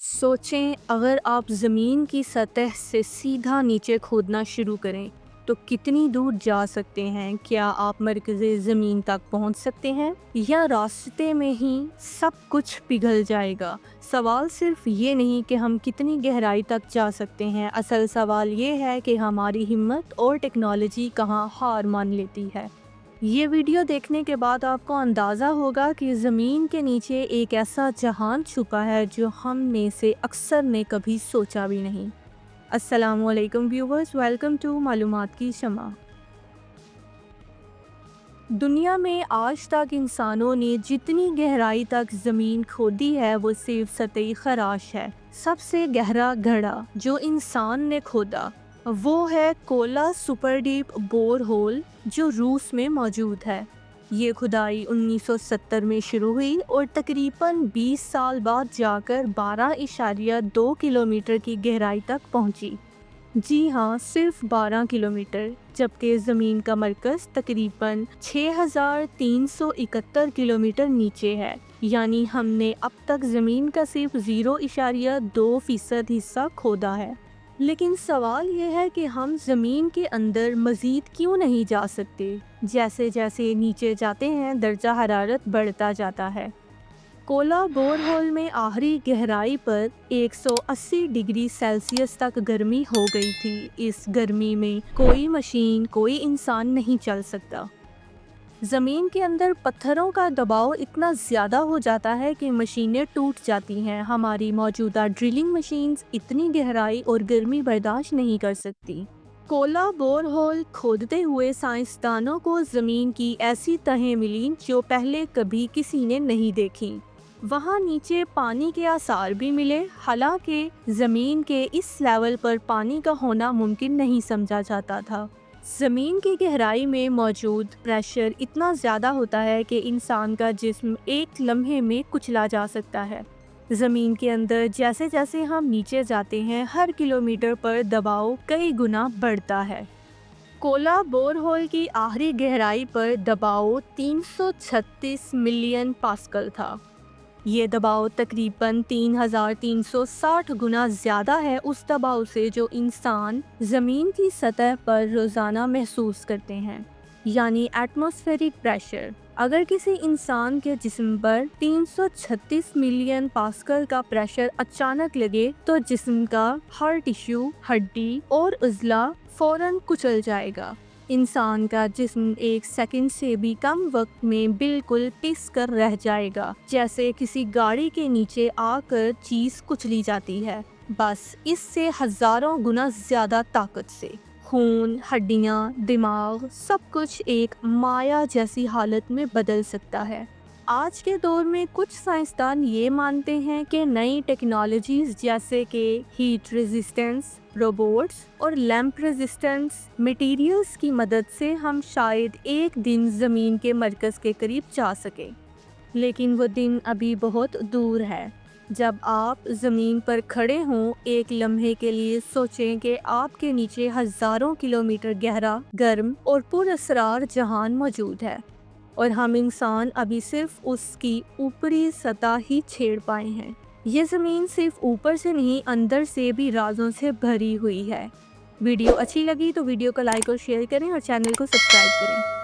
सोचें, अगर आप ज़मीन की सतह से सीधा नीचे खोदना शुरू करें तो कितनी दूर जा सकते हैं? क्या आप मरकज़े ज़मीन तक पहुंच सकते हैं या रास्ते में ही सब कुछ पिघल जाएगा? सवाल सिर्फ ये नहीं कि हम कितनी गहराई तक जा सकते हैं, असल सवाल ये है कि हमारी हिम्मत और टेक्नोलॉजी कहाँ हार मान लेती है। ये वीडियो देखने के बाद आपको अंदाज़ा होगा कि ज़मीन के नीचे एक ऐसा जहान छुपा है जो हम में से अक्सर ने कभी सोचा भी नहीं। अस्सलामुअलैकुम व्यूवर्स, वेलकम टू मालूमात की शमा। दुनिया में आज तक इंसानों ने जितनी गहराई तक ज़मीन खोदी है वो सिर्फ सतही खराश है। सबसे गहरा गड्ढा जो इंसान ने खोदा वो है Kola super deep bore hole जो रूस में मौजूद है। ये खुदाई 1970 में शुरू हुई और तकरीबन 20 साल बाद जाकर 12.2 किलोमीटर की गहराई तक पहुंची। जी हाँ, सिर्फ 12 किलोमीटर, जबकि ज़मीन का मरकज़ तकरीबन 6,371 किलोमीटर नीचे है। यानी हमने अब तक ज़मीन का सिर्फ 0.2% हिस्सा खोदा है। लेकिन सवाल यह है कि हम ज़मीन के अंदर मज़ीद क्यों नहीं जा सकते? जैसे जैसे नीचे जाते हैं दर्जा हरारत बढ़ता जाता है। कोला बोरहोल में आखिरी गहराई पर 180 डिग्री सेल्सियस तक गर्मी हो गई थी। इस गर्मी में कोई मशीन, कोई इंसान नहीं चल सकता। ज़मीन के अंदर पत्थरों का दबाव इतना ज़्यादा हो जाता है कि मशीनें टूट जाती हैं। हमारी मौजूदा ड्रिलिंग मशीन्स इतनी गहराई और गर्मी बर्दाश्त नहीं कर सकती। कोला बोरहोल खोदते हुए साइंसदानों को ज़मीन की ऐसी तहें मिली जो पहले कभी किसी ने नहीं देखी। वहाँ नीचे पानी के आसार भी मिले, हालांकि ज़मीन के इस लेवल पर पानी का होना मुमकिन नहीं समझा जाता था। ज़मीन की गहराई में मौजूद प्रेशर इतना ज़्यादा होता है कि इंसान का जिस्म एक लम्हे में कुचला जा सकता है। ज़मीन के अंदर जैसे जैसे हम नीचे जाते हैं, हर किलोमीटर पर दबाव कई गुना बढ़ता है। कोला बोरहोल की आखिरी गहराई पर दबाव 336 मिलियन पास्कल था। ये दबाव तकरीबन 3,360 गुना ज़्यादा है उस दबाव से जो इंसान ज़मीन की सतह पर रोज़ाना महसूस करते हैं, यानी एटमॉस्फेरिक प्रेशर। अगर किसी इंसान के जिस्म पर 336 मिलियन पास्कल का प्रेशर अचानक लगे तो जिस्म का हर टिश्यू, हड्डी और उज़ला फ़ौरन कुचल जाएगा। इंसान का जिस्म एक सेकंड से भी कम वक्त में बिल्कुल पिस कर रह जाएगा, जैसे किसी गाड़ी के नीचे आकर चीज़ कुचली जाती है, बस इससे हज़ारों गुना ज़्यादा ताकत से। खून, हड्डियाँ, दिमाग, सब कुछ एक माया जैसी हालत में बदल सकता है। आज के दौर में कुछ साइंसदान ये मानते हैं कि नई टेक्नोलॉजीज़ जैसे कि हीट रेजिस्टेंस, रोबोट्स और लैंप रेजिस्टेंस मटेरियल्स की मदद से हम शायद एक दिन ज़मीन के मरकज़ के करीब जा सकें। लेकिन वो दिन अभी बहुत दूर है। जब आप ज़मीन पर खड़े हों, एक लम्हे के लिए सोचें कि आपके नीचे हज़ारों किलोमीटर गहरा, गर्म और पुरअसरार जहान मौजूद है, और हम इंसान अभी सिर्फ उसकी ऊपरी सतह ही छेड़ पाए हैं। ये ज़मीन सिर्फ ऊपर से नहीं, अंदर से भी राज़ों से भरी हुई है। वीडियो अच्छी लगी तो वीडियो को लाइक और शेयर करें और चैनल को सब्सक्राइब करें।